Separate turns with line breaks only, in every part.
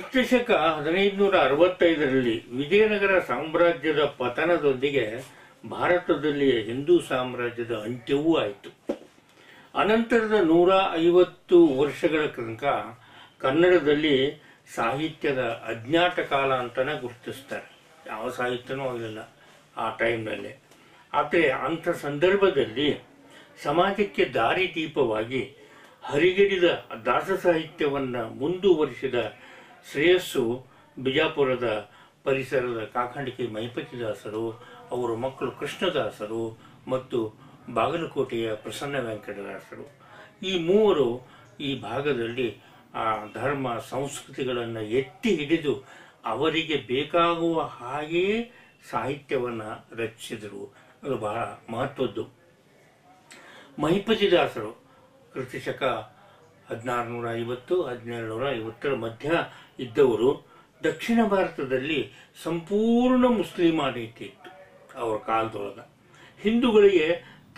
ಕ್ರಿಸ್ತಶಕ 1565ರಲ್ಲಿ ವಿಜಯನಗರ ಸಾಮ್ರಾಜ್ಯದ ಪತನದೊಂದಿಗೆ ಭಾರತದಲ್ಲಿ ಹಿಂದೂ ಸಾಮ್ರಾಜ್ಯದ ಅಂತ್ಯವೂ ಆಯಿತು. ಅನಂತರದ 150 ವರ್ಷಗಳ ತನಕ ಕನ್ನಡದಲ್ಲಿ ಸಾಹಿತ್ಯದ ಅಜ್ಞಾತ ಕಾಲ ಅಂತಲೇ ಗುರುತಿಸ್ತಾರೆ. ಯಾವ ಸಾಹಿತ್ಯನೂ ಆಗಲಿಲ್ಲ ಆ ಟೈಮ್ನಲ್ಲಿ. ಆದರೆ ಅಂಥ ಸಂದರ್ಭದಲ್ಲಿ ಸಮಾಜಕ್ಕೆ ದಾರಿದೀಪವಾಗಿ ಹರಿಗೆಡಿದ ದಾಸ ಸಾಹಿತ್ಯವನ್ನು ಮುಂದುವರಿಸಿದ ಶ್ರೇಯಸ್ಸು ಬಿಜಾಪುರದ ಪರಿಸರದ ಕಾಕಂಡಿಕೆ ಮಹಿಪತಿದಾಸರು, ಅವರ ಮಕ್ಕಳು ಕೃಷ್ಣದಾಸರು ಮತ್ತು ಬಾಗಲಕೋಟೆಯ ಪ್ರಸನ್ನ ವೆಂಕಟದಾಸರು. ಈ ಮೂವರು ಈ ಭಾಗದಲ್ಲಿ ಆ ಧರ್ಮ ಸಂಸ್ಕೃತಿಗಳನ್ನು ಎತ್ತಿ ಹಿಡಿದು ಅವರಿಗೆ ಬೇಕಾಗುವ ಹಾಗೆಯೇ ಸಾಹಿತ್ಯವನ್ನು ರಚಿಸಿದರು. ಅದು ಬಹಳ ಮಹತ್ವದ್ದು. ಮಹಿಪತಿದಾಸರು ಕ್ರಿಸ್ತಶಕ 1650-1750 ಮಧ್ಯ ಇದ್ದವರು. ದಕ್ಷಿಣ ಭಾರತದಲ್ಲಿ ಸಂಪೂರ್ಣ ಮುಸ್ಲಿಂ ಆಡಳಿತ ಇತ್ತು ಅವರ ಕಾಲದೊಳಗೆ. ಹಿಂದೂಗಳಿಗೆ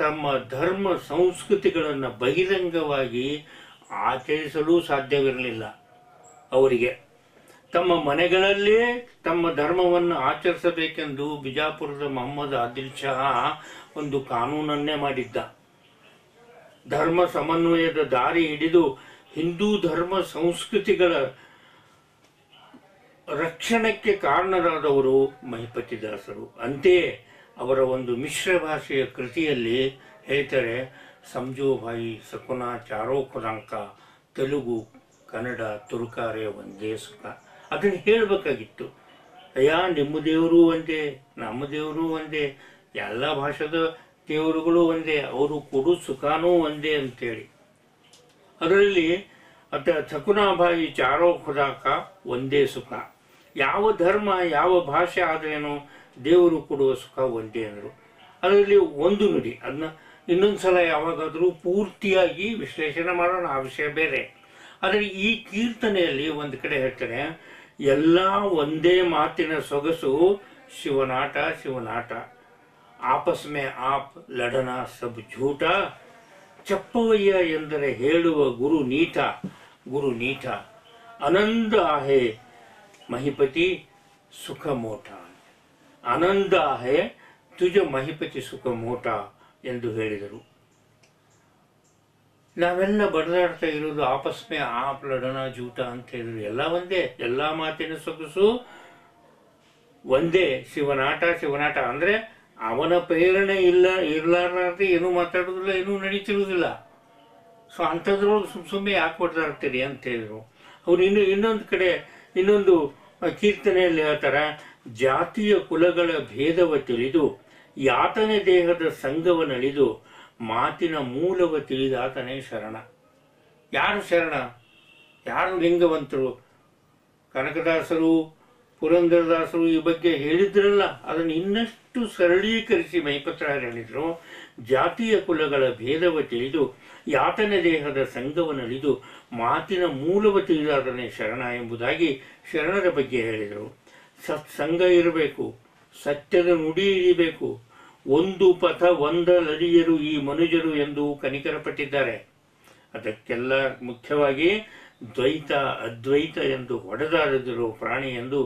ತಮ್ಮ ಧರ್ಮ ಸಂಸ್ಕೃತಿಗಳನ್ನು ಬಹಿರಂಗವಾಗಿ ಆಚರಿಸಲು ಸಾಧ್ಯವಿರಲಿಲ್ಲ. ಅವರಿಗೆ ತಮ್ಮ ಮನೆಗಳಲ್ಲೇ ತಮ್ಮ ಧರ್ಮವನ್ನು ಆಚರಿಸಬೇಕೆಂದು ಬಿಜಾಪುರದ ಮೊಹಮ್ಮದ್ ಆದಿಲ್ ಶಾ ಒಂದು ಕಾನೂನನ್ನೇ ಮಾಡಿದ್ದ. ಧರ್ಮ ಸಮನ್ವಯದ ದಾರಿ ಹಿಡಿದು ಹಿಂದೂ ಧರ್ಮ ಸಂಸ್ಕೃತಿಗಳ ರಕ್ಷಣೆಗೆ ಕಾರಣರಾದವರು ಮಹಿಪತಿದಾಸರು. ಅಂತೆಯೇ ಅವರ ಒಂದು ಮಿಶ್ರ ಭಾಷೆಯ ಕೃತಿಯಲ್ಲಿ ಹೇಳ್ತಾರೆ, ಸಂಜೋಭಾಯಿ ಸಕುನ ಚಾರೋ ಖುದಾಂಕ, ತೆಲುಗು ಕನ್ನಡ ತುರುಕಾರೆ ಒಂದೇ ಸುಖ. ಅದನ್ನು ಹೇಳಬೇಕಾಗಿತ್ತು. ಅಯ್ಯ, ನಿಮ್ಮ ದೇವರು ಒಂದೇ, ನಮ್ಮ ದೇವರು ಒಂದೇ, ಎಲ್ಲ ಭಾಷೆದ ದೇವರುಗಳು ಒಂದೇ, ಅವರು ಕೊಡು ಸುಖನೂ ಒಂದೇ ಅಂತೇಳಿ. ಅದರಲ್ಲಿ ಸಕುನಾಭಾಯಿ ಚಾರೋ ಖುದಾಕ ಒಂದೇ ಸುಖ. ಯಾವ ಧರ್ಮ ಯಾವ ಭಾಷೆ ಆದ್ರೇನು ದೇವರು ಕೊಡುವ ಸುಖ ಒಂದೇ ಅಂದರು. ಅದರಲ್ಲಿ ಒಂದು ನುಡಿ. ಅದನ್ನ ಇನ್ನೊಂದು ಸಲ ಯಾವಾಗಾದರೂ ಪೂರ್ತಿಯಾಗಿ ವಿಶ್ಲೇಷಣೆ ಮಾಡೋಣ, ಆ ವಿಷಯ ಬೇರೆ. ಆದರೆ ಈ ಕೀರ್ತನೆಯಲ್ಲಿ ಒಂದು ಕಡೆ ಹೇಳ್ತಾರೆ, ಎಲ್ಲ ಒಂದೇ ಮಾತಿನ ಸೊಗಸು ಶಿವನಾಟ ಶಿವನಾಟ, ಆಪಸ್ ಮೇ ಆಪ್ ಲಡನ ಸಬ್ ಝೂಟ, ಚಪ್ಪವಯ್ಯ ಎಂದರೆ ಹೇಳುವ ಗುರು ನೀಟ ಗುರು ನೀಟ, ಆನಂದ ಆಹೆ ಮಹಿಪತಿ ಸುಖ ಮೋಟ, ಆನಂದ ಆಹೆ ತುಜ ಮಹಿಪತಿ ಸುಖ ಮೋಟ ಎಂದು ಹೇಳಿದರು. ನಾವೆಲ್ಲ ಬಡದಾಡ್ತಾ ಇರೋದು ಆಪಸ್ಮೆ ಆಪ್ ಲಡನ ಜೂಟ ಅಂತ ಹೇಳಿದ್ರು. ಎಲ್ಲ ಒಂದೇ, ಎಲ್ಲ ಮಾತಿನ ಸೊಗಸು ಒಂದೇ, ಶಿವನಾಟ ಶಿವನಾಟ. ಅಂದ್ರೆ ಅವನ ಪ್ರೇರಣೆ ಇರ್ಲಾರ್ದೆ ಏನೂ ಮಾತಾಡೋದಿಲ್ಲ, ಏನೂ ನಡೀತಿರುವುದಿಲ್ಲ. ಸೊ ಅಂಥದ್ರೊಳಗೆ ಸುಮ್ಮನೆ ಯಾಕೆ ಬಡದಾಡ್ತೀರಿ ಅಂತ ಹೇಳಿದ್ರು. ಅವ್ರು ಇನ್ನೊಂದು ಕಡೆ ಇನ್ನೊಂದು ಕೀರ್ತನೆಯಲ್ಲಿ ಹೇಳ್ತಾರೆ, ಜಾತಿಯ ಕುಲಗಳ ಭೇದವ ತಿಳಿದು ಯಾತನೆ ದೇಹದ ಸಂಘವನಳಿದು ಮಾತಿನ ಮೂಲವ ತಿಳಿದಾತನೇ ಶರಣ. ಯಾರು ಶರಣ? ಯಾರು ಲಿಂಗವಂತರು? ಕನಕದಾಸರು, ಪುರಂದರದಾಸರು ಈ ಬಗ್ಗೆ ಹೇಳಿದ್ರಲ್ಲ, ಅದನ್ನು ಇನ್ನಷ್ಟು ಸರಳೀಕರಿಸಿ ಮಹಿಪತರಾಯರು ಹೇಳಿದರು. ಜಾತಿಯ ಕುಲಗಳ ಭೇದವ ತಿಳಿದು ಯಾತನೆ ದೇಹದ ಸಂಘವನಳಿದು ಮಾತಿನ ಮೂಲವ ತಿಳಿದಾತನೇ ಶರಣ ಎಂಬುದಾಗಿ ಶರಣರ ಬಗ್ಗೆ ಹೇಳಿದರು. ಸತ್ಸಂಗ ಇರಬೇಕು, ಸತ್ಯದ ನುಡಿ ಇರಬೇಕು, ಒಂದು ಪಥ ಒಂದಲರಿಯರು ಈ ಮನುಜರು ಎಂದು ಕನಿಕರಪಟ್ಟಿದ್ದಾರೆ. ಅದಕ್ಕೆಲ್ಲ ಮುಖ್ಯವಾಗಿ ದ್ವೈತ ಅದ್ವೈತ ಎಂದು ಹೊಡೆದಾಡಿದರು ಪ್ರಾಣಿ ಎಂದು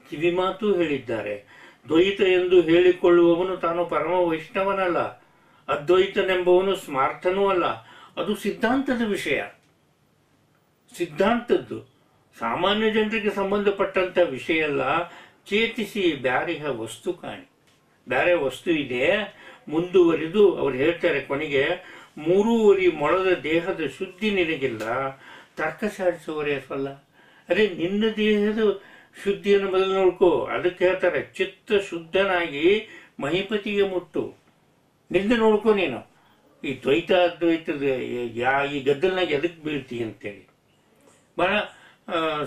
ಕಿವಿಮಾತು ಹೇಳಿದ್ದಾರೆ. ದ್ವೈತ ಎಂದು ಹೇಳಿಕೊಳ್ಳುವವನು ತಾನು ಪರಮ ವೈಷ್ಣವನಲ್ಲ, ಅದ್ವೈತನೆಂಬವನು ಸ್ಮಾರ್ಥನೂ ಅಲ್ಲ. ಅದು ಸಿದ್ಧಾಂತದ ವಿಷಯ, ಸಿದ್ಧಾಂತದ್ದು, ಸಾಮಾನ್ಯ ಜನರಿಗೆ ಸಂಬಂಧಪಟ್ಟಂತ ವಿಷಯ ಅಲ್ಲ. ಚೇತಿಸಿ ಬ್ಯಾರಿಹ ವಸ್ತು ಕಾಣಿ, ಬೇರೆ ವಸ್ತು ಇದೆ. ಮುಂದುವರಿದು ಅವ್ರು ಹೇಳ್ತಾರೆ ಕೊನೆಗೆ, 3.5 ಮೊಳದ ದೇಹದ ಶುದ್ಧಿ ನಿನಗಿಲ್ಲ, ತರ್ಕ ಸಾಧಿಸುವರೇ ಫಲ. ಅದೇ ನಿನ್ನ ದೇಹದ ಶುದ್ಧಿಯನ್ನು ಮೊದಲು ನೋಡ್ಕೋ. ಅದಕ್ಕೆ ಹೇಳ್ತಾರೆ, ಚಿತ್ತ ಶುದ್ಧನಾಗಿ ಮಹಿಪತಿಗೆ ಮುಟ್ಟು, ನಿಂದ ನೋಡ್ಕೋ ನೀನು. ಈ ದ್ವೈತ ಅದ್ವೈತದ ಈ ಗದ್ದಲ್ನಾಗ ಎದಕ್ಕೆ ಬೀಳ್ತಿ ಅಂತೇಳಿ ಬಹಳ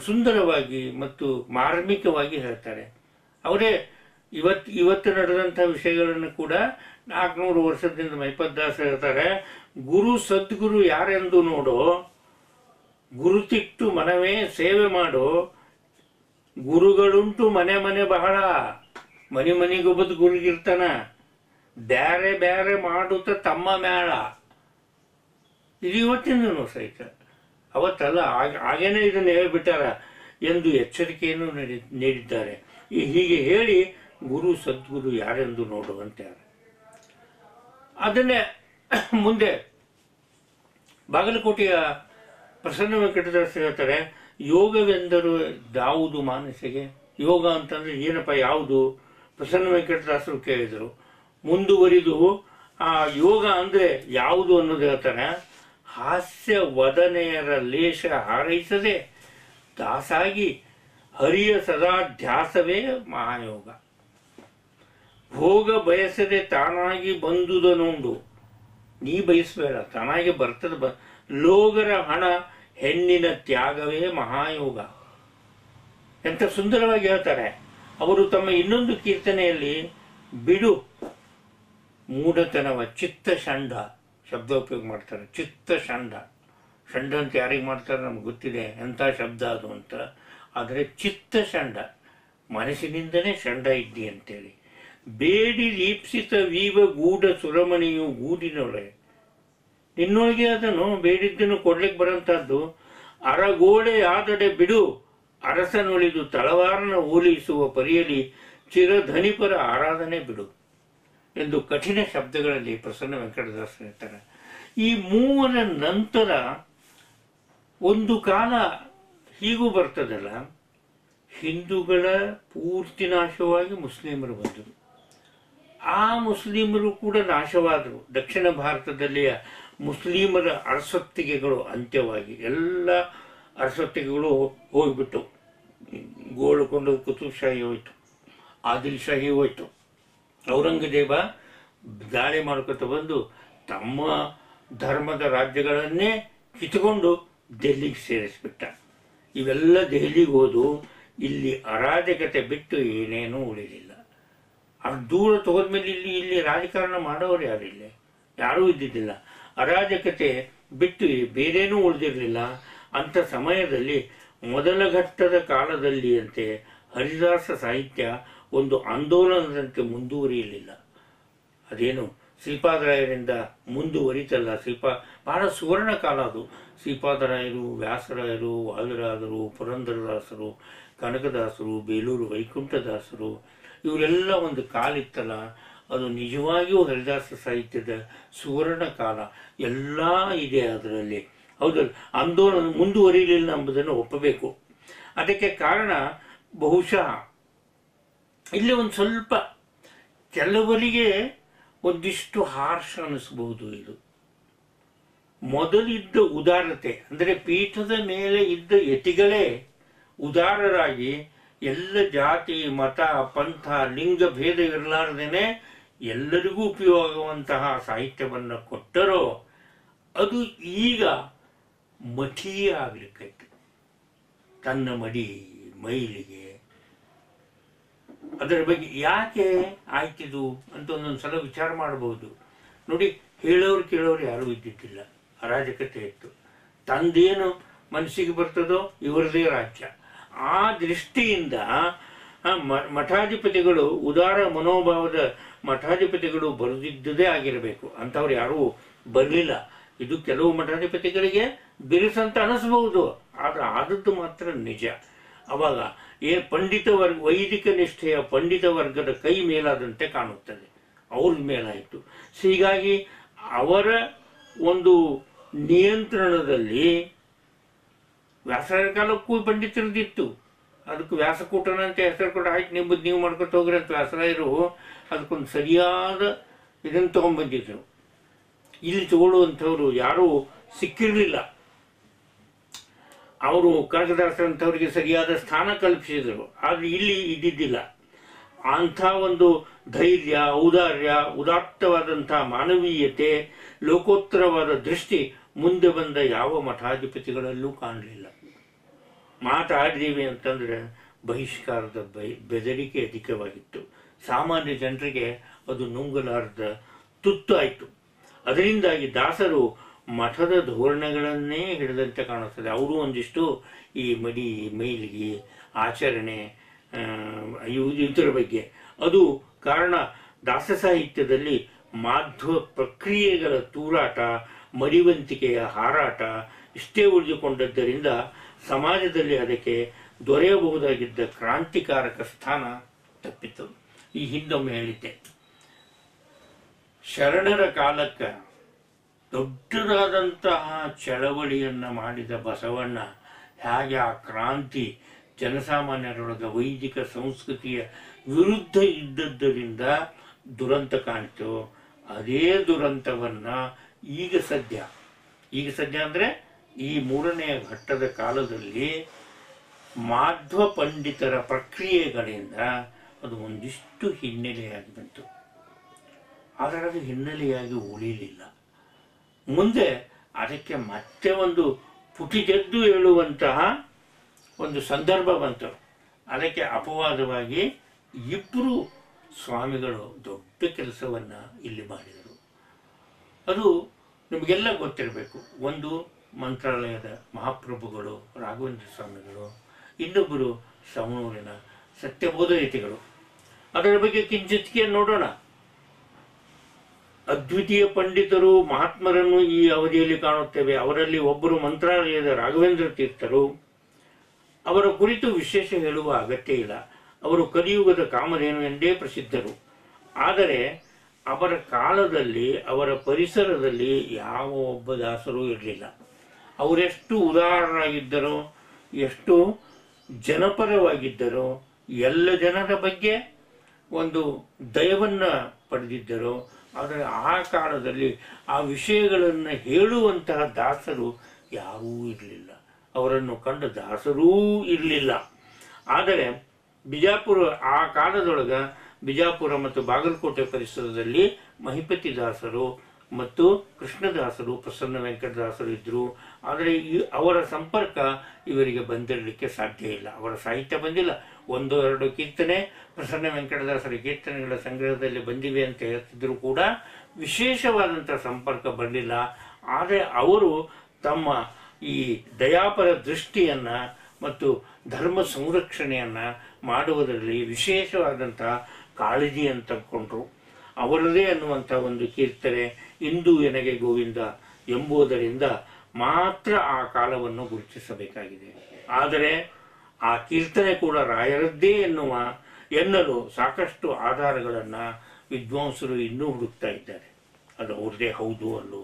ಸುಂದರವಾಗಿ ಮತ್ತು ಮಾರ್ಮಿಕವಾಗಿ ಹೇಳ್ತಾರೆ. ಅವರೇ ಇವತ್ತು ನಡೆದಂಥ ವಿಷಯಗಳನ್ನು ಕೂಡ 400 ವರ್ಷದಿಂದ ಮಹಿಪತದಾಸ ಹೇಳ್ತಾರೆ. ಗುರು ಸದ್ಗುರು ಯಾರೆಂದು ನೋಡೋ, ಗುರುತಿಟ್ಟು ಮನವೇ ಸೇವೆ ಮಾಡೋ, ಗುರುಗಳುಂಟು ಮನೆ ಮನೆ ಬಹಳ, ಮನೆಗೊಬ್ಬದು ಗುರುಗಿರ್ತಾನ, ಬ್ಯಾರೆ ಬ್ಯಾರೆ ಮಾಡುತ್ತ ತಮ್ಮ ಮೇಳ. ಇದು ಇವತ್ತಿನ ಸಹಿತ, ಅವತ್ತಲ್ಲ ಆಗೇನೆ ಇದನ್ನ ಹೇಳ್ಬಿಟ್ಟಾರ. ಎಂದು ಎಚ್ಚರಿಕೆಯನ್ನು ನೀಡಿದ್ದಾರೆ. ಹೀಗೆ ಹೇಳಿ ಗುರು ಸದ್ಗುರು ಯಾರೆಂದು ನೋಡುವಂತಾರೆ. ಅದನ್ನೇ ಮುಂದೆ ಬಾಗಲಕೋಟೆಯ ಪ್ರಸನ್ನ ವೆಂಕಟದಾಸ್ ಹೇಳ್ತಾರೆ, ಯೋಗವೆಂದರು ಯಾವುದು ಮಾನಸಿಗೆ? ಯೋಗ ಅಂತಂದ್ರೆ ಏನಪ್ಪ, ಯಾವುದು? ಪ್ರಸನ್ನ ವೆಂಕಟದಾಸರು ಕೇಳಿದರು. ಮುಂದುವರಿದು ಆ ಯೋಗ ಅಂದ್ರೆ ಯಾವುದು ಅನ್ನೋದು ಹೇಳ್ತಾರೆ. ಹಾಸ್ಯ ವದನೆಯರ ಲೇಷ ಹಾರೈಸದೆ ದಾಸಾಗಿ ಹರಿಯ ಸದಾ ಧ್ಯಾಸವೇ ಮಹಾಯೋಗ. ಭೋಗ ಬಯಸದೆ ತಾನಾಗಿ ಬಂದುದನುಂಡು, ನೀ ಬಯಸಬೇಡ, ತಾನಾಗಿ ಬರ್ತದೆ. ಲೋಗರ ಹಣ ಹೆಣ್ಣಿನ ತ್ಯಾಗವೇ ಮಹಾಯೋಗ. ಎಂತ ಸುಂದರವಾಗಿ ಹೇಳ್ತಾರೆ ಅವರು ತಮ್ಮ ಇನ್ನೊಂದು ಕೀರ್ತನೆಯಲ್ಲಿ. ಬಿಡು ಮೂಢತನವ ಚಿತ್ತ ಷಂಡ ಶಬ್ದ ಉಪಯೋಗ ಮಾಡ್ತಾರೆ. ಚಿತ್ತ ಷಂಡ, ಷಂಡ ಅಂತ ಯಾರಿಗೆ ಮಾಡ್ತಾರೆ ನಮ್ಗೆ ಗೊತ್ತಿದೆ, ಎಂಥ ಶಬ್ದ ಅದು ಅಂತ. ಆದರೆ ಚಿತ್ತ ಷಂಡ, ಮನಸ್ಸಿನಿಂದನೇ ಷಂಡ ಇದ್ದಿ ಅಂತೇಳಿ. ಬೇಡಿ ಲೀಪ್ಸಿತ ವೀವ ಗೂಢ ಸುರಮಣಿಯು ಗೂಡಿನೊಳೆ, ನಿನ್ನೊಳಗೆ ಅದನ್ನು ಬೇಡಿದ್ದನ್ನು ಕೊಡ್ಲಿಕ್ಕೆ ಬರೋಂಥದ್ದು. ಅರಗೋಡೆ ಆದಡೆ ಬಿಡು ಅರಸನೊಳಿದು ತಳವಾರನ ಓಲಿಸುವ ಪರಿಯಲ್ಲಿ ಚಿರಧನಿಪರ ಆರಾಧನೆ ಬಿಡು ಎಂದು ಕಠಿಣ ಶಬ್ದಗಳಲ್ಲಿ ಪ್ರಸನ್ನ ವೆಂಕಟದಾಸ್ ಹೇಳ್ತಾರೆ. ಈ ಮೂವರ ನಂತರ ಒಂದು ಕಾಲ ಹೀಗೂ ಬರ್ತದಲ್ಲ, ಹಿಂದೂಗಳ ಪೂರ್ತಿ ನಾಶವಾಗಿ ಮುಸ್ಲಿಮರು ಬಂದರು. ಆ ಮುಸ್ಲಿಮರು ಕೂಡ ನಾಶವಾದರು. ದಕ್ಷಿಣ ಭಾರತದಲ್ಲಿಯ ಮುಸ್ಲಿಮರ ಅರಸೊತ್ತಿಗೆಗಳು ಅಂತ್ಯವಾಗಿ ಎಲ್ಲ ಅರಸೊತ್ತಿಗೆಗಳು ಹೋಗಿಬಿಟ್ಟು, ಗೋಳುಕೊಂಡು ಕುತುಬ್-ಶಾಹಿ ಹೋಯ್ತು, ಆದಿಲ್ ಶಾಹಿ ಹೋಯ್ತು. ಔರಂಗಜೇಬ ದಾಳಿ ಮಾಡ್ಕೊತ ಬಂದು ತಮ್ಮ ಧರ್ಮದ ರಾಜ್ಯಗಳನ್ನೇ ಕಿತ್ಕೊಂಡು ದೆಹಲಿಗೆ ಸೇರಿಸ್ಬಿಟ್ಟ. ಇವೆಲ್ಲ ದೆಹಲಿಗೆ ಹೋದು ಇಲ್ಲಿ ಅರಾಜಕತೆ ಬಿಟ್ಟು ಏನೇನೂ ಉಳಿಲಿಲ್ಲ. ಅದು ದೂರ ತಗೊಂಡ್ಮೇಲೆ ಇಲ್ಲಿ ರಾಜಕಾರಣ ಮಾಡೋರು ಯಾರಿಲ್ಲ, ಯಾರೂ ಇದ್ದಿದ್ದಿಲ್ಲ. ಅರಾಜಕತೆ ಬಿಟ್ಟು ಬೇರೇನೂ ಉಳಿದಿರಲಿಲ್ಲ. ಅಂಥ ಸಮಯದಲ್ಲಿ ಮೊದಲ ಘಟ್ಟದ ಕಾಲದಲ್ಲಿ ಅಂತೆ ಹರಿದಾಸ ಸಾಹಿತ್ಯ ಒಂದು ಆಂದೋಲನದಂತೆ ಮುಂದುವರಿಯಲಿಲ್ಲ. ಅದೇನು ಶ್ರೀಪಾದರಾಯರಿಂದ ಮುಂದುವರಿತಲ್ಲ. ಬಹಳ ಸುವರ್ಣ ಕಾಲ ಅದು. ಶ್ರೀಪಾದರಾಯರು, ವ್ಯಾಸರಾಯರು, ವಾದಿರಾಜರು, ಪುರಂದರದಾಸರು, ಕನಕದಾಸರು, ಬೇಲೂರು ವೈಕುಂಠದಾಸರು, ಇವರೆಲ್ಲ ಒಂದು ಕಾಲಿತ್ತಲ್ಲ, ಅದು ನಿಜವಾಗಿಯೂ ಹರಿದಾಸ ಸಾಹಿತ್ಯದ ಸುವರ್ಣ ಕಾಲ. ಎಲ್ಲ ಇದೆ ಅದರಲ್ಲಿ. ಹೌದಲ್ಲ, ಆಂದೋಲನ ಮುಂದುವರಿಯಲಿಲ್ಲ ಎಂಬುದನ್ನು ಒಪ್ಪಬೇಕು. ಅದಕ್ಕೆ ಕಾರಣ ಬಹುಶಃ ಇಲ್ಲಿ ಒಂದು ಸ್ವಲ್ಪ ಕೆಲವರಿಗೆ ಒಂದಿಷ್ಟು ಹಾರ್ಷ ಅನ್ನಿಸ್ಬಹುದು. ಇದು ಮೊದಲಿದ್ದ ಉದಾರತೆ, ಅಂದರೆ ಪೀಠದ ಮೇಲೆ ಇದ್ದ ಯತಿಗಳೇ ಉದಾರರಾಗಿ ಎಲ್ಲ ಜಾತಿ, ಮತ, ಪಂಥ, ಲಿಂಗ ಭೇದ ಇರಲಾರ್ದೇನೆ ಎಲ್ಲರಿಗೂ ಉಪಯೋಗವಂತಹ ಸಾಹಿತ್ಯವನ್ನು ಕೊಟ್ಟರೋ ಅದು ಈಗ ಮಠೀಯ ಆಗ್ಲಿಕ್ಕೈತೆ. ತನ್ನ ಮಡಿ ಮೈಲಿಗೆ ಅದರ ಬಗ್ಗೆ ಯಾಕೆ ಆಯ್ತಿದು ಅಂತ ಒಂದೊಂದು ಸಲ ವಿಚಾರ ಮಾಡಬಹುದು. ನೋಡಿ, ಹೇಳೋರು ಕೇಳೋರು ಯಾರೂ ಇದ್ದಿದ್ದಿಲ್ಲ, ಅರಾಜಕತೆ ಇತ್ತು. ತಂದೇನು ಮನಸ್ಸಿಗೆ ಬರ್ತದೋ ಇವರದೇ ರಾಜ್ಯ. ಆ ದೃಷ್ಟಿಯಿಂದ ಮಠಾಧಿಪತಿಗಳು, ಉದಾರ ಮನೋಭಾವದ ಮಠಾಧಿಪತಿಗಳು ಬರೆದಿದ್ದುದೇ ಆಗಿರಬೇಕು. ಅಂಥವ್ರು ಯಾರೂ ಬರಲಿಲ್ಲ. ಇದು ಕೆಲವು ಮಠಾಧಿಪತಿಗಳಿಗೆ ಬಿರುಸಂತ ಅನಿಸ್ಬಹುದು, ಆದ್ರೆ ಆದದ್ದು ಮಾತ್ರ ನಿಜ. ಅವಾಗ ಪಂಡಿತ ವರ್ಗ, ವೈದಿಕ ನಿಷ್ಠೆಯ ಪಂಡಿತ ವರ್ಗದ ಕೈ ಮೇಲಾದಂತೆ ಕಾಣುತ್ತದೆ, ಅವ್ರ ಮೇಲಾಯಿತು. ಹೀಗಾಗಿ ಅವರ ಒಂದು ನಿಯಂತ್ರಣದಲ್ಲಿ ವ್ಯಾಸರಾಯರ ಕಾಲಕ್ಕೂ ಪಂಡಿತರದಿತ್ತು. ಅದಕ್ಕೆ ವ್ಯಾಸಕೂಟನ ಅಂತ ಹೆಸರು ಕೂಡ ಆಯ್ತು, ನಿಮ್ಮದು ನೀವು ಮಾಡ್ಕೊತ ಹೋಗ್ರಿ ಅಂತ ವ್ಯಾಸರಾಯರು ಅದಕ್ಕೊಂದು ಸರಿಯಾದ ಇದನ್ನು ತಗೊಂಡ್ಬಂದಿದ್ರು. ಇಲ್ಲಿ ತಗೊಳ್ಳುವಂಥವ್ರು ಯಾರೂ ಸಿಕ್ಕಿರಲಿಲ್ಲ. ಅವರು ಕನಕದಾಸರಂಥವ್ರಿಗೆ ಸರಿಯಾದ ಸ್ಥಾನ ಕಲ್ಪಿಸಿದರು, ಆದರೆ ಇಲ್ಲಿ ಇದ್ದಿದ್ದಿಲ್ಲ. ಅಂಥ ಒಂದು ಧೈರ್ಯ, ಔದಾರ್ಯ, ಉದಾತ್ತವಾದಂಥ ಮಾನವೀಯತೆ, ಲೋಕೋತ್ತರವಾದ ದೃಷ್ಟಿ ಮುಂದೆ ಬಂದ ಯಾವ ಮಠಾಧಿಪತಿಗಳಲ್ಲೂ ಕಾಣಲಿಲ್ಲ. ಮಾತಾಡಿದೀವಿ ಅಂತಂದ್ರೆ ಬಹಿಷ್ಕಾರದ ಬೆದರಿಕೆ ಅಧಿಕವಾಗಿತ್ತು. ಸಾಮಾನ್ಯ ಜನರಿಗೆ ಅದು ನುಂಗಲಾರದ ತುತ್ತು ಆಯಿತು. ಅದರಿಂದಾಗಿ ದಾಸರು ಮಠದ ಧೋರಣೆಗಳನ್ನೇ ಹಿಡಿದಂತೆ ಕಾಣಿಸ್ತದೆ. ಅವರು ಒಂದಿಷ್ಟು ಈ ಮಡಿ ಮೈಲಿಗೆ ಆಚರಣೆ ಇದರ ಬಗ್ಗೆ ಅದು ಕಾರಣ. ದಾಸ ಸಾಹಿತ್ಯದಲ್ಲಿ ಮಾಧ್ವ ಪ್ರಕ್ರಿಯೆಗಳ ತೂರಾಟ, ಮಡಿವಂತಿಕೆಯ ಹಾರಾಟ ಇಷ್ಟೇ ಉಳಿದುಕೊಂಡದ್ದರಿಂದ ಸಮಾಜದಲ್ಲಿ ಅದಕ್ಕೆ ದೊರೆಯಬಹುದಾಗಿದ್ದ ಕ್ರಾಂತಿಕಾರಕ ಸ್ಥಾನ ತಪ್ಪಿತು. ಈ ಹಿಂದೊಮ್ಮೆ ಹೇಳಿದ್ದೆ, ಶರಣರ ಕಾಲಕ್ಕೆ ದೊಡ್ಡದಾದಂತಹ ಚಳವಳಿಯನ್ನು ಮಾಡಿದ ಬಸವಣ್ಣ ಹೇಗೆ ಆ ಕ್ರಾಂತಿ ಜನಸಾಮಾನ್ಯರೊಳಗೆ ವೈದಿಕ ಸಂಸ್ಕೃತಿಯ ವಿರುದ್ಧ ಇದ್ದದ್ದರಿಂದ ದುರಂತ ಕಾಣ್ತು, ಅದೇ ದುರಂತವನ್ನು ಈಗ ಸದ್ಯ ಅಂದರೆ ಈ 3ನೇ ಘಟ್ಟದ ಕಾಲದಲ್ಲಿ ಮಾಧ್ವ ಪಂಡಿತರ ಪ್ರಕ್ರಿಯೆಗಳಿಂದ ಅದು ಒಂದಿಷ್ಟು ಹಿನ್ನೆಲೆಯಾಗಿ ಬಂತು. ಆದರೆ ಅದು ಹಿನ್ನೆಲೆಯಾಗಿ ಉಳಿಲಿಲ್ಲ. ಮುಂದೆ ಅದಕ್ಕೆ ಮತ್ತೆ ಒಂದು ಪುಟಿಗೆದ್ದು ಹೇಳುವಂತಹ ಒಂದು ಸಂದರ್ಭ ಬಂತು. ಅದಕ್ಕೆ ಅಪವಾದವಾಗಿ ಇಬ್ಬರು ಸ್ವಾಮಿಗಳು ದೊಡ್ಡ ಕೆಲಸವನ್ನು ಇಲ್ಲಿ ಮಾಡಿದರು. ಅದು ನಿಮಗೆಲ್ಲ ಗೊತ್ತಿರಬೇಕು. ಒಂದು ಮಂತ್ರಾಲಯದ ಮಹಾಪ್ರಭುಗಳು ರಾಘವೇಂದ್ರ ಸ್ವಾಮಿಗಳು, ಇನ್ನೊಬ್ಬರು ಸವಣೂರಿನ ಸತ್ಯಬೋಧಯತಿಗಳು. ಅದರ ಬಗ್ಗೆ ಕಿಂಚಿತ್ಗೆ ನೋಡೋಣ. ಅದ್ವಿತೀಯ ಪಂಡಿತರು ಮಹಾತ್ಮರನ್ನು ಈ ಅವಧಿಯಲ್ಲಿ ಕಾಣುತ್ತೇವೆ. ಅವರಲ್ಲಿ ಒಬ್ಬರು ಮಂತ್ರಾಲಯದ ರಾಘವೇಂದ್ರ ತೀರ್ಥರು. ಅವರ ಕುರಿತು ವಿಶೇಷ ಹೇಳುವ ಅಗತ್ಯ ಇಲ್ಲ. ಅವರು ಕಲಿಯುಗದ ಕಾಮಧೇನು ಎಂದೇ ಪ್ರಸಿದ್ಧರು. ಆದರೆ ಅವರ ಕಾಲದಲ್ಲಿ, ಅವರ ಪರಿಸರದಲ್ಲಿ ಯಾವ ಒಬ್ಬ ದಾಸರೂ ಇರಲಿಲ್ಲ. ಅವರೆಷ್ಟು ಉದಾಹರಣರಾಗಿದ್ದರೋ, ಎಷ್ಟು ಜನಪರವಾಗಿದ್ದರೋ, ಎಲ್ಲ ಜನರ ಬಗ್ಗೆ ಒಂದು ದಯವನ್ನು ಪಡೆದಿದ್ದರೋ. ಆದರೆ ಆ ಕಾಲದಲ್ಲಿ ಆ ವಿಷಯಗಳನ್ನು ಹೇಳುವಂತಹ ದಾಸರು ಯಾರೂ ಇರಲಿಲ್ಲ. ಅವರನ್ನು ಕಂಡ ದಾಸರೂ ಇರಲಿಲ್ಲ. ಆದರೆ ಬಿಜಾಪುರ, ಆ ಕಾಲದೊಳಗೆ ಬಿಜಾಪುರ ಮತ್ತು ಬಾಗಲಕೋಟೆ ಪರಿಸರದಲ್ಲಿ ಮಹಿಪತಿ ದಾಸರು ಮತ್ತು ಕೃಷ್ಣದಾಸರು, ಪ್ರಸನ್ನ ವೆಂಕಟದಾಸರು ಇದ್ದರು. ಆದರೆ ಅವರ ಸಂಪರ್ಕ ಇವರಿಗೆ ಬಂದಿರಲಿಕ್ಕೆ ಸಾಧ್ಯ ಇಲ್ಲ. ಅವರ ಸಾಹಿತ್ಯ ಬಂದಿಲ್ಲ. 1-2 ಕೀರ್ತನೆ ಪ್ರಸನ್ನ ವೆಂಕಟದಾಸರ ಕೀರ್ತನೆಗಳ ಸಂಗ್ರಹದಲ್ಲಿ ಬಂದಿವೆ ಅಂತ ಹೇಳ್ತಿದ್ರು ಕೂಡ ವಿಶೇಷವಾದಂಥ ಸಂಪರ್ಕ ಬರಲಿಲ್ಲ. ಆದರೆ ಅವರು ತಮ್ಮ ಈ ದಯಾಪರ ದೃಷ್ಟಿಯನ್ನು ಮತ್ತು ಧರ್ಮ ಸಂರಕ್ಷಣೆಯನ್ನು ಮಾಡುವುದರಲ್ಲಿ ವಿಶೇಷವಾದಂತಹ ಕಾಳಜಿಯನ್ನು ತಗೊಂಡ್ರು. ಅವರದೇ ಅನ್ನುವಂಥ ಒಂದು ಕೀರ್ತನೆ ಇಂದು ಎನಗೆ ಗೋವಿಂದ ಎಂಬುದರಿಂದ ಮಾತ್ರ ಆ ಕಾಲವನ್ನು ಗುರುತಿಸಬೇಕಾಗಿದೆ. ಆದರೆ ಆ ಕೀರ್ತನೆ ಕೂಡ ರಾಯರದ್ದೇ ಎನ್ನಲು ಸಾಕಷ್ಟು ಆಧಾರಗಳನ್ನು ವಿದ್ವಾಂಸರು ಇನ್ನೂ ಹುಡುಕ್ತಾ ಇದ್ದಾರೆ. ಅದು ಅವ್ರದ್ದೇ ಹೌದು ಅಲ್ಲೋ,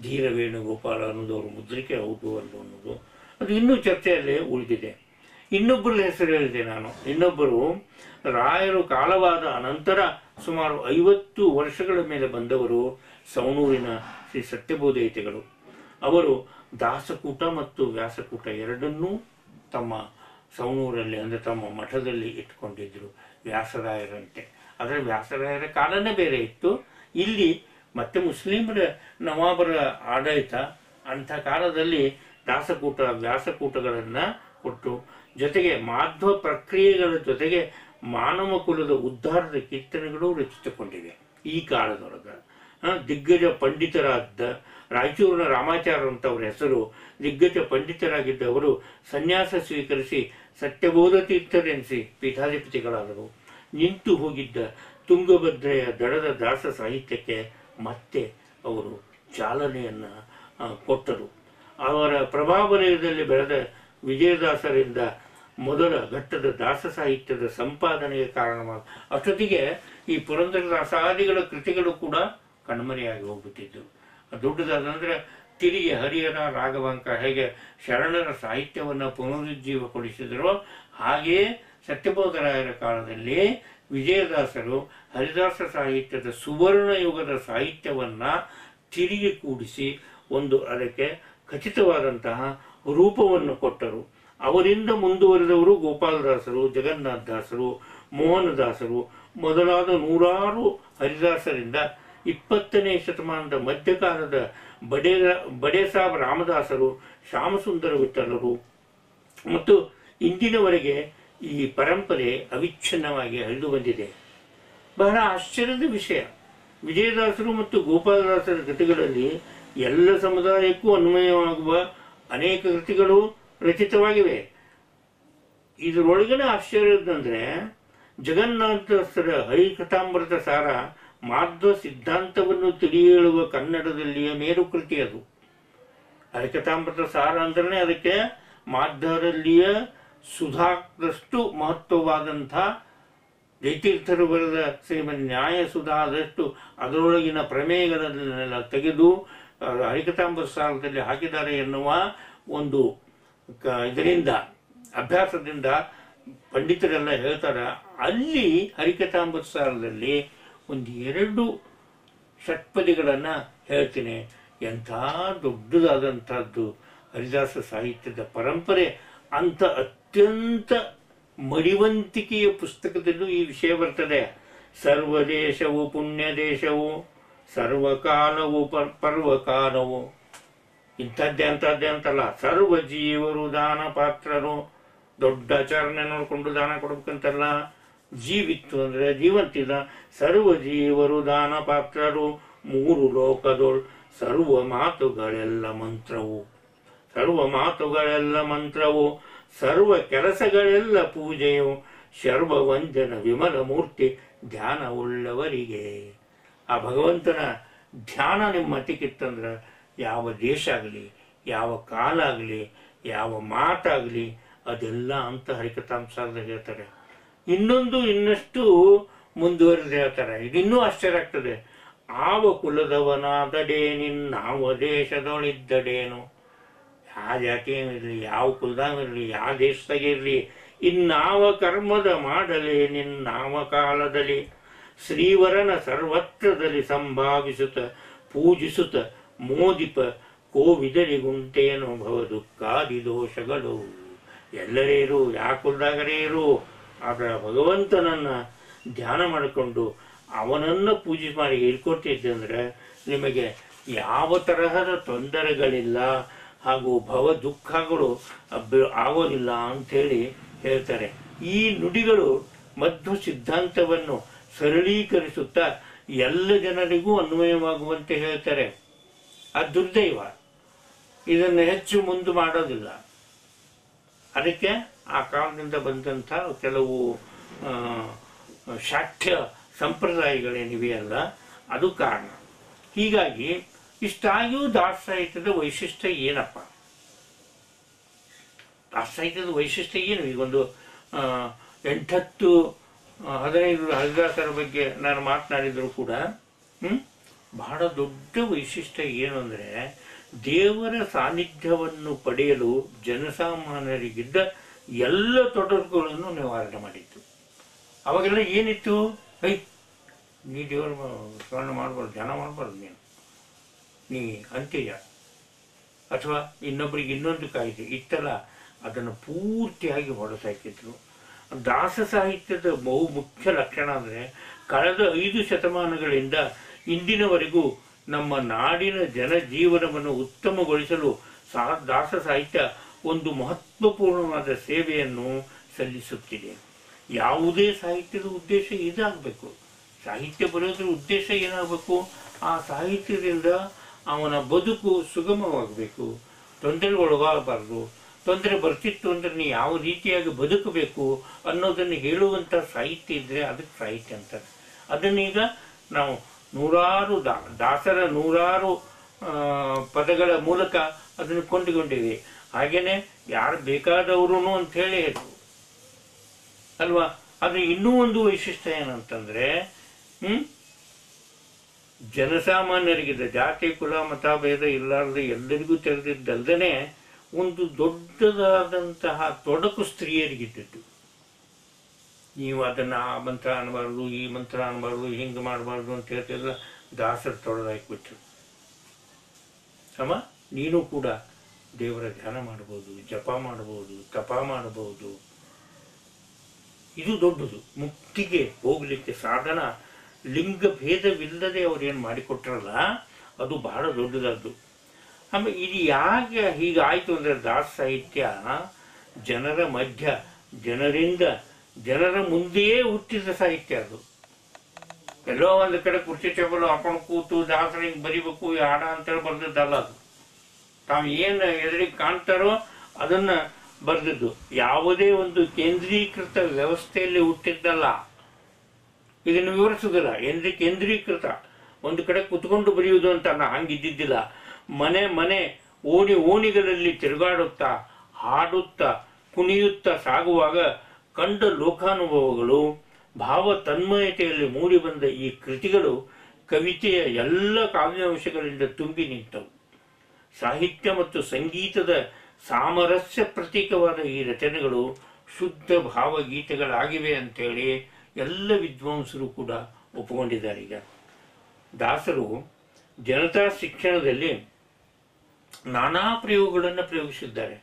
ಧೀರ ವೇಣುಗೋಪಾಲ ಅನ್ನೋದು ಅವ್ರ ಮುದ್ರಿಕೆ ಹೌದು ಅಲ್ಲೋ ಅನ್ನೋದು ಅದು ಇನ್ನೂ ಚರ್ಚೆಯಲ್ಲೇ ಉಳಿದಿದೆ. ಇನ್ನೊಬ್ಬರ ಹೆಸರು ಹೇಳಿದೆ ನಾನು. ಇನ್ನೊಬ್ಬರು ರಾಯರು ಕಾಲವಾದ ಅನಂತರ ಸುಮಾರು 50 ವರ್ಷಗಳ ಮೇಲೆ ಬಂದವರು ಸವಣೂರಿನ ಶ್ರೀ ಸತ್ಯಬೋಧಯತಿಗಳು. ಅವರು ದಾಸಕೂಟ ಮತ್ತು ವ್ಯಾಸಕೂಟ ಎರಡನ್ನೂ ತಮ್ಮ ಸವಣೂರಲ್ಲಿ ಅಂದರೆ ತಮ್ಮ ಮಠದಲ್ಲಿ ಇಟ್ಕೊಂಡಿದ್ರು ವ್ಯಾಸರಾಯರಂತೆ. ಆದರೆ ವ್ಯಾಸರಾಯರ ಕಾಲನೇ ಬೇರೆ ಇತ್ತು. ಇಲ್ಲಿ ಮತ್ತೆ ಮುಸ್ಲಿಮರ ನವಾಬರ ಆಡಳಿತ. ಅಂಥ ಕಾಲದಲ್ಲಿ ದಾಸಕೂಟ ವ್ಯಾಸಕೂಟಗಳನ್ನು ಕೊಟ್ಟು, ಜೊತೆಗೆ ಮಾಧ್ವ ಪ್ರಕ್ರಿಯೆಗಳ ಜೊತೆಗೆ ಮಾನವ ಕುಲದ ಉದ್ಧಾರದ ಕೀರ್ತನೆಗಳು ರಚಿಸಿಕೊಂಡಿವೆ. ಈ ಕಾಲದೊಳಗೆ ದಿಗ್ಗಜ ಪಂಡಿತರಾದ ರಾಯಚೂರಿನ ರಾಮಾಚಾರ್ಯ ಅಂತ ಅವರ ಹೆಸರು. ದಿಗ್ಗಜ ಪಂಡಿತರಾಗಿದ್ದವರು ಸನ್ಯಾಸ ಸ್ವೀಕರಿಸಿ ಸತ್ಯಬೋಧ ತೀರ್ಥರೆನಿಸಿ ಪೀಠಾಧಿಪತಿಗಳಾದರು. ನಿಂತು ಹೋಗಿದ್ದ ತುಂಗಭದ್ರೆಯ ದಡದ ದಾಸ ಸಾಹಿತ್ಯಕ್ಕೆ ಮತ್ತೆ ಅವರು ಚಾಲನೆಯನ್ನು ಕೊಟ್ಟರು. ಅವರ ಪ್ರಭಾವಲಯದಲ್ಲಿ ಬೆಳೆದ ವಿಜಯದಾಸರಿಂದ ಮೊದಲ ಘಟ್ಟದ ದಾಸ ಸಾಹಿತ್ಯದ ಸಂಪಾದನೆಗೆ ಕಾರಣವಾದ ಅಷ್ಟೊತ್ತಿಗೆ ಈ ಪುರಂದರದಾಸಾದಿಗಳ ಕೃತಿಗಳು ಕೂಡ ಕಣ್ಮರೆಯಾಗಿ ಹೋಗ್ಬಿಟ್ಟಿದ್ದು. ದೊಡ್ಡದಾದಂದ್ರೆ ತಿರುಗಿ ಹರಿಹರ ರಾಘವಾಂಕ ಹೇಗೆ ಶರಣರ ಸಾಹಿತ್ಯವನ್ನು ಪುನರುಜ್ಜೀವಗೊಳಿಸಿದರೋ ಹಾಗೆಯೇ ಸತ್ಯಬೋಧರಾಯರ ಕಾಲದಲ್ಲಿ ವಿಜಯದಾಸರು ಹರಿದಾಸ ಸಾಹಿತ್ಯದ ಸುವರ್ಣ ಯುಗದ ಸಾಹಿತ್ಯವನ್ನು ತಿರುಗಿ ಕೂಡಿಸಿ ಅದಕ್ಕೆ ಖಚಿತವಾದಂತಹ ರೂಪವನ್ನು ಕೊಟ್ಟರು. ಅವರಿಂದ ಮುಂದುವರೆದವರು ಗೋಪಾಲದಾಸರು, ಜಗನ್ನಾಥದಾಸರು, ಮೋಹನದಾಸರು ಮೊದಲಾದ ನೂರಾರು ಹರಿದಾಸರಿಂದ 20ನೇ ಶತಮಾನದ ಮಧ್ಯಕಾಲದ ಬಡೇಸಾಬ್ ರಾಮದಾಸರು, ಶ್ಯಾಮಸುಂದರ ವಿಠಲರು ಮತ್ತು ಇಂದಿನವರೆಗೆ ಈ ಪರಂಪರೆ ಅವಿಚ್ಛಿನ್ನವಾಗಿ ಹರಿದು ಬಂದಿದೆ. ಬಹಳ ಆಶ್ಚರ್ಯದ ವಿಷಯ, ವಿಜಯದಾಸರು ಮತ್ತು ಗೋಪಾಲದಾಸರ ಕೃತಿಗಳಲ್ಲಿ ಎಲ್ಲ ಸಮುದಾಯಕ್ಕೂ ಅನ್ವಯವಾಗುವ ಅನೇಕ ಕೃತಿಗಳು ರಚಿತವಾಗಿವೆ. ಇದರೊಳಗಿನ ಆಶ್ಚರ್ಯದಂದ್ರೆ ಜಗನ್ನಾಥದಾಸರ ಹರಿಕಥಾಮೃತ ಸಾರ ಮಾಧ್ವ ಸಿದ್ಧಾಂತವನ್ನು ತಿಳಿಯೇಳುವ ಕನ್ನಡದಲ್ಲಿಯ ಮೇರುಕೃತಿ. ಅದು ಹರಿಕಥಾಮೃತ ಸಾರ ಅಂದ್ರೆ ಅದಕ್ಕೆ ಮಾಧ್ವರಲ್ಲಿಯ ಸುಧಾದಷ್ಟು ಮಹತ್ವವಾದಂಥ ಜಯತೀರ್ಥರು ಬರೆದ ಶ್ರೀಮನ್ ನ್ಯಾಯ ಸುಧಾದಷ್ಟು ಅದರೊಳಗಿನ ಪ್ರಮೇಯಗಳನ್ನೆಲ್ಲ ತೆಗೆದು ಹರಿಕಥಾಮೃತ ಸಾರದಲ್ಲಿ ಹಾಕಿದ್ದಾರೆ ಎನ್ನುವ ಒಂದು ಇದರಿಂದ ಅಭ್ಯಾಸದಿಂದ ಪಂಡಿತರೆಲ್ಲ ಹೇಳ್ತಾರೆ. ಅಲ್ಲಿ ಹರಿಕಥಾಮೃತ ಸಾರದಲ್ಲಿ ಒಂದು 2 ಷಟ್ಪದಿಗಳನ್ನು ಹೇಳ್ತೀನಿ. ಎಂಥ ದೊಡ್ಡದಾದಂಥದ್ದು ಹರಿದಾಸ ಸಾಹಿತ್ಯದ ಪರಂಪರೆ. ಅಂತ ಅತ್ಯಂತ ಮಡಿವಂತಿಕೆಯ ಪುಸ್ತಕದಲ್ಲೂ ಈ ವಿಷಯ ಬರ್ತದೆ. ಸರ್ವದೇಶವು ಪುಣ್ಯ ದೇಶವು, ಸರ್ವಕಾಲವು ಪರ್ವಕಾಲವು. ಇಂಥದ್ದೇ ಅಂಥದ್ದೇ ಅಂತಲ್ಲ, ಸರ್ವ ಜೀವರು ದಾನ ಪಾತ್ರರು. ದೊಡ್ಡ ಆಚರಣೆ ನೋಡಿಕೊಂಡು ದಾನ ಕೊಡ್ಬೇಕಂತಲ್ಲ, ಜೀವಿತ್ತು ಅಂದರೆ ಜೀವಂತಿದ. ಸರ್ವ ಜೀವರು ದಾನ ಪಾತ್ರರು, 3 ಲೋಕದೊಳ್ ಸರ್ವ ಮಾತುಗಳೆಲ್ಲ ಮಂತ್ರವು. ಸರ್ವ ಮಾತುಗಳೆಲ್ಲ ಮಂತ್ರವು, ಸರ್ವ ಕೆಲಸಗಳೆಲ್ಲ ಪೂಜೆಯು. ಶರ್ವವಂಜನ ವಿಮಲ ಮೂರ್ತಿ ಧ್ಯಾನವುಳ್ಳವರಿಗೆ. ಆ ಭಗವಂತನ ಧ್ಯಾನ ನಿಮ್ಮ ಮತಿಗಿತ್ತಂದ್ರೆ ಯಾವ ದೇಶ ಆಗಲಿ, ಯಾವ ಕಾಲ ಆಗಲಿ, ಯಾವ ಮಾತಾಗಲಿ ಅದೆಲ್ಲ ಅಂತ ಹರಿಕಥಾಮೃತದಲ್ಲಿ ಹೇಳ್ತಾರೆ. ಇನ್ನಷ್ಟು ಮುಂದುವರೆದು ಹೇಳ್ತಾರೆ. ಇದಿನ್ನೂ ಆಶ್ಚರ್ಯ ಆಗ್ತದೆ. ಆವ ಕುಲದವನಾದಡೇ ನಿನ್ನಾವ ದೇಶದೊಳಿದ್ದಡೇನು. ಯಾವ ಜಾತಿಯಲ್ಲಿರಲಿ, ಯಾವ ಕುಲದಾಗಿರಲಿ, ಯಾವ ದೇಶದಾಗಿರಲಿ, ಇನ್ನಾವ ಕರ್ಮದ ಮಾಡಲಿ ನಿನ್ನಾವ ಕಾಲದಲ್ಲಿ. ಶ್ರೀವರನ ಸರ್ವತ್ರದಲ್ಲಿ ಸಂಭಾವಿಸುತ್ತ ಪೂಜಿಸುತ್ತ ಮೋದಿಪ ಕೋವಿದರಿಗುಂಟೇನು ಭವ ದುಃಖಾದಿ ದೋಷಗಳು. ಎಲ್ಲರೇ ಇರು, ಯಾವ ಕುಲದಾಗರೇ ಇರು, ಆಗ ಭಗವಂತನನ್ನು ಧ್ಯಾನ ಮಾಡಿಕೊಂಡು ಅವನನ್ನು ಪೂಜೆ ಮಾಡಿ ಹೇಳ್ಕೊಡ್ತಿದ್ದೆ ಅಂದರೆ ನಿಮಗೆ ಯಾವ ತರಹದ ತೊಂದರೆಗಳಿಲ್ಲ, ಹಾಗೂ ಭವ ದುಃಖಗಳು ಆಗೋದಿಲ್ಲ ಅಂಥೇಳಿ ಹೇಳ್ತಾರೆ. ಈ ನುಡಿಗಳು ಮಧ್ವ ಸಿದ್ಧಾಂತವನ್ನು ಸರಳೀಕರಿಸುತ್ತಾ ಎಲ್ಲ ಜನರಿಗೂ ಅನ್ವಯವಾಗುವಂತೆ ಹೇಳ್ತಾರೆ. ಆ ದುರ್ದೈವ ಇದನ್ನು ಹೆಚ್ಚು ಮುಂದೆ ಮಾಡೋದಿಲ್ಲ. ಅದಕ್ಕೆ ಆ ಕಾಲದಿಂದ ಬಂದಂಥ ಕೆಲವು ಶಾಠ್ಯ ಸಂಪ್ರದಾಯಗಳೇನಿವೆಯಲ್ಲ ಅದು ಕಾರಣ. ಹೀಗಾಗಿ ಇಷ್ಟಾಗಿಯೂ ದಾಸ ಸಾಹಿತ್ಯದ ವೈಶಿಷ್ಟ್ಯ ಏನಪ್ಪ? ದಾಸ ಸಾಹಿತ್ಯದ ವೈಶಿಷ್ಟ್ಯ ಏನು? ಈಗೊಂದು 8-10-15 ಹರಿದಾಸರ ಬಗ್ಗೆ ನಾನು ಮಾತನಾಡಿದ್ರು ಕೂಡ ಬಹಳ ದೊಡ್ಡ ವೈಶಿಷ್ಟ್ಯ ಏನು ಅಂದರೆ, ದೇವರ ಸಾನ್ನಿಧ್ಯವನ್ನು ಪಡೆಯಲು ಜನಸಾಮಾನ್ಯರಿಗಿದ್ದ ಎಲ್ಲ ತೊಡರುಗಳನ್ನು ನಿವಾರಣೆ ಮಾಡಿತ್ತು. ಅವಾಗೆಲ್ಲ ಏನಿತ್ತು? ನೀ ದೇವರ ಸ್ಮರಣೆ ಮಾಡಬಾರ್ದು, ಜನ ಮಾಡಬಾರ್ದು, ನೀ ಅಂತ್ಯಜ ಅಥವಾ ಇನ್ನೊಬ್ಬರಿಗೆ ಇನ್ನೊಂದು ಕಾಯ್ದೆ ಇತ್ತಲ್ಲ, ಅದನ್ನು ಪೂರ್ತಿಯಾಗಿ ಹೊರಸಾಕಿದ್ರು. ದಾಸ ಸಾಹಿತ್ಯದ ಬಹು ಮುಖ್ಯ ಲಕ್ಷಣ ಅಂದರೆ, ಕಳೆದ 5 ಶತಮಾನಗಳಿಂದ ಇಂದಿನವರೆಗೂ ನಮ್ಮ ನಾಡಿನ ಜನಜೀವನವನ್ನು ಉತ್ತಮಗೊಳಿಸಲು ದಾಸ ಸಾಹಿತ್ಯ ಒಂದು ಮಹತ್ವಪೂರ್ಣವಾದ ಸೇವೆಯನ್ನು ಸಲ್ಲಿಸುತ್ತಿದೆ. ಯಾವುದೇ ಸಾಹಿತ್ಯದ ಉದ್ದೇಶ ಇದಾಗಬೇಕು. ಸಾಹಿತ್ಯ ಬರೆಯೋದ್ರ ಉದ್ದೇಶ ಏನಾಗಬೇಕು? ಆ ಸಾಹಿತ್ಯದಿಂದ ಅವನ ಬದುಕು ಸುಗಮವಾಗಬೇಕು, ತೊಂದರೆಗೊಳಗಾಗಬಾರ್ದು. ತೊಂದರೆ ಬರ್ತಿತ್ತು ಅಂದರೆ ನೀ ಯಾವ ರೀತಿಯಾಗಿ ಬದುಕಬೇಕು ಅನ್ನೋದನ್ನು ಹೇಳುವಂಥ ಸಾಹಿತ್ಯ ಇದ್ದರೆ ಅದಕ್ಕೆ ಸಾಹಿತ್ಯ ಅಂತಾರೆ. ಅದನ್ನೀಗ ನಾವು ನೂರಾರು ದಾಸರ 100 ಪದಗಳ ಮೂಲಕ ಅದನ್ನು ಕೊಂಡುಕೊಂಡಿವೆ. ಹಾಗೇನೆ ಯಾರು ಬೇಕಾದವರು ಅಂತ ಹೇಳಿ ಅಲ್ವಾ? ಆದರೆ ಇನ್ನೂ ಒಂದು ವೈಶಿಷ್ಟ್ಯ ಏನಂತಂದ್ರೆ, ಜನಸಾಮಾನ್ಯರಿಗಿದ್ದ ಜಾತಿ ಕುಲ ಮತ ಭೇದ ಇಲ್ಲಾರದೆ ಎಲ್ಲರಿಗೂ ತೆರೆದಿದ್ದಲ್ದೇ ಒಂದು ದೊಡ್ಡದಾದಂತಹ ತೊಡಕು ಸ್ತ್ರೀಯರಿಗಿದ್ದದ್ದು. ನೀವು ಅದನ್ನು ಆ ಮಂತ್ರ ಅನ್ನಬಾರ್ದು, ಈ ಮಂತ್ರ ಅನ್ನಬಾರ್ದು, ಹಿಂಗೆ ಮಾಡಬಾರ್ದು ಅಂತ ಹೇಳ್ತಿಲ್ಲ. ದಾಸರು ತೊಡೆದಾಕಿಬಿಟ್ರು. ನೀನು ಕೂಡ ದೇವರ ಧ್ಯಾನ ಮಾಡಬಹುದು, ಜಪ ಮಾಡಬಹುದು, ತಪ ಮಾಡಬಹುದು. ಇದು ದೊಡ್ಡದು. ಮುಕ್ತಿಗೆ ಹೋಗ್ಲಿಕ್ಕೆ ಸಾಧನ ಲಿಂಗ ಭೇದವಿಲ್ಲದೆ ಅವ್ರೇನು ಮಾಡಿಕೊಟ್ರಲ್ಲ, ಅದು ಬಹಳ ದೊಡ್ಡದದ್ದು. ಆಮೇಲೆ ಇದು ಯಾಕೆ ಹೀಗಾಯಿತು ಅಂದರೆ, ದಾಸ ಸಾಹಿತ್ಯ ಜನರ ಮಧ್ಯ, ಜನರ ಮುಂದೆಯೇ ಹುಟ್ಟಿದ ಸಾಹಿತ್ಯ. ಅದು ಎಲ್ಲೋ ಒಂದು ಕಡೆ ಕುರ್ಚಿ ಟೇಬಲ್ ಹಾಕೊಂಡು ಕೂತು ದಾಸರಿಗೆ ಬರಿಬೇಕು ಹಾಡ ಅಂತೇಳಿ ಬರ್ದಿದ್ದಲ್ಲ. ಅದು ತಾವು ಏನು ಎದುರಿಗೆ ಕಾಣ್ತಾರೋ ಅದನ್ನ ಬರೆದಿದ್ದು. ಯಾವುದೇ ಒಂದು ಕೇಂದ್ರೀಕೃತ ವ್ಯವಸ್ಥೆಯಲ್ಲಿ ಹುಟ್ಟಿದ್ದಲ್ಲ. ಇದನ್ನು ವಿವರಿಸುವುದಿಲ್ಲ. ಕೇಂದ್ರೀಕೃತ ಒಂದು ಕಡೆ ಕುತ್ಕೊಂಡು ಬರೆಯುವುದು ಅಂತ ಹಂಗಿದ್ದಿದ್ದಿಲ್ಲ. ಮನೆ ಓಣಿಗಳಲ್ಲಿ ತಿರುಗಾಡುತ್ತಾ, ಹಾಡುತ್ತಾ, ಕುಣಿಯುತ್ತಾ ಸಾಗುವಾಗ ಕಂಡ ಲೋಕಾನುಭವಗಳು, ಭಾವ ತನ್ಮಯತೆಯಲ್ಲಿ ಮೂಡಿಬಂದ ಈ ಕೃತಿಗಳು ಕವಿತೆಯ ಎಲ್ಲ ಕಾವ್ಯಾಂಶಗಳಿಂದ ತುಂಬಿ ನಿಂತವು. ಸಾಹಿತ್ಯ ಮತ್ತು ಸಂಗೀತದ ಸಾಮರಸ್ಯ ಪ್ರತೀಕವಾದ ಈ ರಚನೆಗಳು ಶುದ್ಧ ಭಾವಗೀತೆಗಳಾಗಿವೆ ಅಂತೇಳಿ ಎಲ್ಲ ವಿದ್ವಾಂಸರು ಕೂಡ ಒಪ್ಪಿಕೊಂಡಿದ್ದಾರೆ. ಈಗ ದಾಸರು ಜನತಾ ಶಿಕ್ಷಣದಲ್ಲಿ ನಾನಾ ಪ್ರಯೋಗಗಳನ್ನು ಪ್ರಯೋಗಿಸಿದ್ದಾರೆ.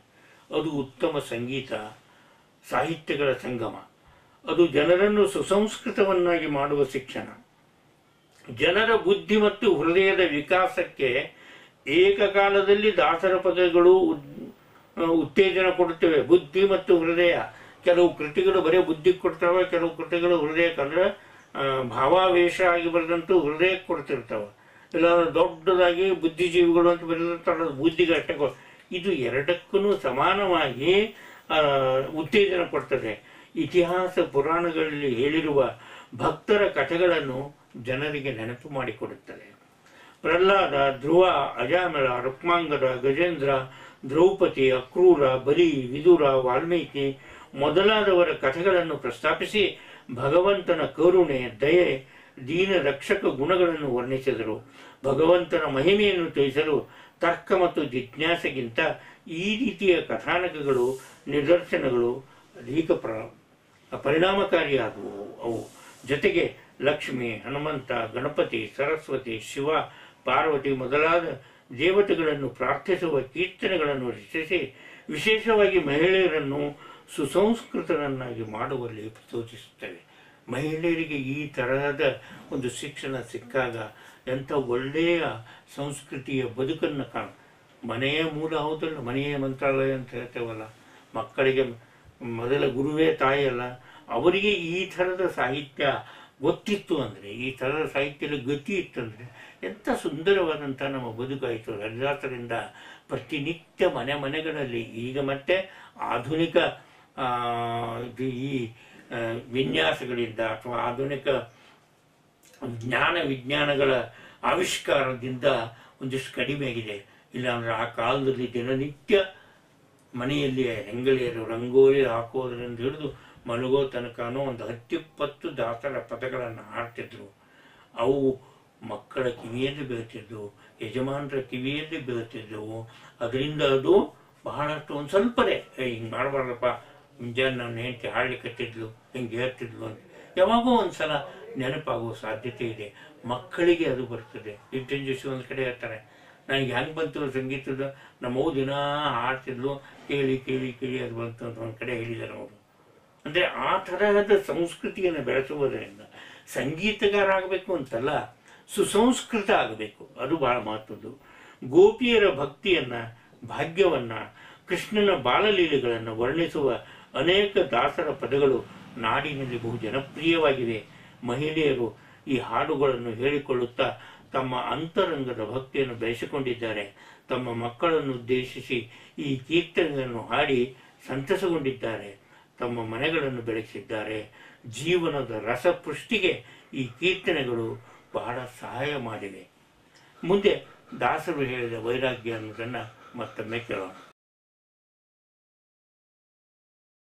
ಅದು ಉತ್ತಮ ಸಂಗೀತ ಸಾಹಿತ್ಯಗಳ ಸಂಗಮ, ಅದು ಜನರನ್ನು ಸುಸಂಸ್ಕೃತವನ್ನಾಗಿ ಮಾಡುವ ಶಿಕ್ಷಣ, ಜನರ ಬುದ್ಧಿ ಮತ್ತು ಹೃದಯದ ವಿಕಾಸಕ್ಕೆ ಏಕಕಾಲದಲ್ಲಿ ದಾಸರ ಪದಗಳು ಉತ್ತೇಜನ ಕೊಡುತ್ತವೆ. ಬುದ್ಧಿ ಮತ್ತು ಹೃದಯ, ಕೆಲವು ಕೃತಿಗಳು ಬರೀ ಬುದ್ಧಿ ಕೊಡ್ತವೆ, ಕೆಲವು ಕೃತಿಗಳು ಹೃದಯಕ್ಕೆ ಅಂದ್ರೆ ಭಾವಾವೇಶ ಆಗಿ ಬರೆದಂತೂ ಹೃದಯಕ್ಕೆ ಕೊಡ್ತಿರ್ತವೆ. ಇಲ್ಲ ದೊಡ್ಡದಾಗಿ ಬುದ್ಧಿಜೀವಿಗಳು ಅಂತ ಬರೆದಂತ ಬುದ್ಧಿಗೆ ಅಷ್ಟೇ. ಇದು ಎರಡಕ್ಕೂ ಸಮಾನವಾಗಿ ಉತ್ತೇಜನ ಕೊಡ್ತದೆ. ಇತಿಹಾಸ ಪುರಾಣಗಳಲ್ಲಿ ಹೇಳಿರುವ ಭಕ್ತರ ಕಥೆಗಳನ್ನು ಜನರಿಗೆ ನೆನಪು ಮಾಡಿಕೊಡುತ್ತದೆ. ಪ್ರಹ್ಲಾದ, ಧ್ರುವ, ಅಜಾಮಿಳ, ರುಕ್ಮಾಂಗದ, ಗಜೇಂದ್ರ, ದ್ರೌಪದಿ, ಅಕ್ರೂರ, ಬಲಿ, ವಿದುರ, ವಾಲ್ಮೀಕಿ ಮೊದಲಾದವರ ಕಥೆಗಳನ್ನು ಪ್ರಸ್ತಾಪಿಸಿ ಭಗವಂತನ ಕರುಣೆ, ದಯೆ, ದೀನ ರಕ್ಷಕ ಗುಣಗಳನ್ನು ವರ್ಣಿಸಿದರು. ಭಗವಂತನ ಮಹಿಮೆಯನ್ನು ತಿಳಿಸಲು ತರ್ಕ ಮತ್ತು ಜಿಜ್ಞಾಸೆಗಿಂತ ಈ ರೀತಿಯ ಕಥಾನಕಗಳು, ನಿದರ್ಶನಗಳು ಅಧಿಕ ಪರಿಣಾಮಕಾರಿಯಾದವು. ಅವು ಜೊತೆಗೆ ಲಕ್ಷ್ಮಿ, ಹನುಮಂತ, ಗಣಪತಿ, ಸರಸ್ವತಿ, ಶಿವ, ಪಾರ್ವತಿ ಮೊದಲಾದ ದೇವತೆಗಳನ್ನು ಪ್ರಾರ್ಥಿಸುವ ಕೀರ್ತನೆಗಳನ್ನು ರಚಿಸಿ ವಿಶೇಷವಾಗಿ ಮಹಿಳೆಯರನ್ನು ಸುಸಂಸ್ಕೃತರನ್ನಾಗಿ ಮಾಡುವಲ್ಲಿ ಸೂಚಿಸುತ್ತವೆ. ಮಹಿಳೆಯರಿಗೆ ಈ ತರಹದ ಒಂದು ಶಿಕ್ಷಣ ಸಿಕ್ಕಾಗ ಎಂಥ ಒಳ್ಳೆಯ ಸಂಸ್ಕೃತಿಯ ಬದುಕನ್ನು ಮನೆಯ ಮೂಲ ಹೌದಲ್ಲ, ಮನೆಯ ಮಂತ್ರಾಲಯ ಅಂತ ಹೇಳ್ತೇವಲ್ಲ, ಮಕ್ಕಳಿಗೆ ಮೊದಲ ಗುರುವೇ ತಾಯಿಯಲ್ಲ, ಅವರಿಗೆ ಈ ಥರದ ಸಾಹಿತ್ಯ ಗೊತ್ತಿತ್ತು ಅಂದರೆ, ಈ ಥರದ ಸಾಹಿತ್ಯದ ಗತಿ ಇತ್ತಂದರೆ ಎಂಥ ಸುಂದರವಾದಂಥ ನಮ್ಮ ಬದುಕಾಯಿತು. ಹರಿದಾಸರಿಂದ ಪ್ರತಿನಿತ್ಯ ಮನೆಗಳಲ್ಲಿ ಈಗ ಮತ್ತೆ ಆಧುನಿಕ ಈ ವಿನ್ಯಾಸಗಳಿಂದ ಅಥವಾ ಆಧುನಿಕ ವಿಜ್ಞಾನಗಳ ಆವಿಷ್ಕಾರದಿಂದ ಒಂದಿಷ್ಟು ಕಡಿಮೆ ಆಗಿದೆ. ಇಲ್ಲಾಂದ್ರೆ ಆ ಕಾಲದಲ್ಲಿ ದಿನನಿತ್ಯ ಮನೆಯಲ್ಲಿ ಹೆಂಗಳೆಯರು ರಂಗೋಲಿ ಹಾಕೋದ್ರಿಂದ ಹಿಡಿದು ಮಲಗೋ ತನಕನೂ ಒಂದು 10-20 ದಾಸರ ಪದಗಳನ್ನು ಹಾಡ್ತಿದ್ರು. ಅವು ಮಕ್ಕಳ ಕಿವಿಯಲ್ಲಿ ಬೀಳ್ತಿದ್ವು, ಯಜಮಾನರ ಕಿವಿಯಲ್ಲಿ ಬೀಳ್ತಿದ್ದವು. ಅದರಿಂದ ಅದು ಬಹಳಷ್ಟು ಒಂದು ಸ್ವಲ್ಪನೇ ಹಿಂಗೆ ಮಾಡಬಾರ್ದಪ್ಪ, ಮುಂಜಾನೆ ನಾನು ಹೆಂಡತಿ ಹಾಡ್ಲಿಕ್ಕತ್ತಿದ್ಲು, ಹಿಂಗೆ ಹೇಳ್ತಿದ್ಲು ಅಂತ ಯಾವಾಗೋ ಒಂದ್ಸಲ ನೆನಪಾಗುವ ಸಾಧ್ಯತೆ ಇದೆ. ಮಕ್ಕಳಿಗೆ ಅದು ಬರ್ತದೆ. ವಿಪಿನ್ ಜೋಶಿ ಒಂದು ಕಡೆ ಹೇಳ್ತಾರೆ, ನನಗೆ ಹೆಂಗೆ ಬಂತು ಸಂಗೀತದ, ನಮ್ಮವು ದಿನ ಹಾಡ್ತಿದ್ಲು, ಕೇಳಿ ಕೇಳಿ ಕೇಳಿ ಅದು ಬಂತು ಅಂತ ಒಂದು ಕಡೆ ಹೇಳಿದ್ದಾರೆ ಅವರು. ಅಂದರೆ ಆ ತರಹದ ಸಂಸ್ಕೃತಿಯನ್ನು ಬೆಳೆಸುವುದರಿಂದ ಸಂಗೀತಗಾರ ಆಗಬೇಕು ಅಂತಲ್ಲ, ಸುಸಂಸ್ಕೃತ ಆಗಬೇಕು, ಅದು ಬಹಳ ಮಹತ್ವದ್ದು. ಗೋಪಿಯರ ಭಕ್ತಿಯನ್ನು, ಭಾಗ್ಯವನ್ನು, ಕೃಷ್ಣನ ಬಾಲಲೀಲೆಗಳನ್ನು ವರ್ಣಿಸುವ ಅನೇಕ ದಾಸರ ಪದಗಳು ನಾಡಿನಲ್ಲಿ ಬಹು ಜನಪ್ರಿಯವಾಗಿವೆ. ಮಹಿಳೆಯರು ಈ ಹಾಡುಗಳನ್ನು ಹೇಳಿಕೊಳ್ಳುತ್ತಾ ತಮ್ಮ ಅಂತರಂಗದ ಭಕ್ತಿಯನ್ನು ಬೆಳೆಸಿಕೊಂಡಿದ್ದಾರೆ. ತಮ್ಮ ಮಕ್ಕಳನ್ನು ಉದ್ದೇಶಿಸಿ ಈ ಕೀರ್ತನೆಯನ್ನು ಹಾಡಿ ಸಂತಸಗೊಂಡಿದ್ದಾರೆ. ತಮ್ಮ ಮನೆಗಳನ್ನು ಬೆಳೆಸಿದ್ದಾರೆ. ಜೀವನದ ರಸಪುಷ್ಟಿಗೆ ಈ ಕೀರ್ತನೆಗಳು ಬಹಳ ಸಹಾಯ ಮಾಡಿವೆ. ಮುಂದೆ ದಾಸರು ಹೇಳಿದ ವೈರಾಗ್ಯ ಅನ್ನೋದನ್ನು ಮತ್ತೊಮ್ಮೆ ಕೇಳೋಣ.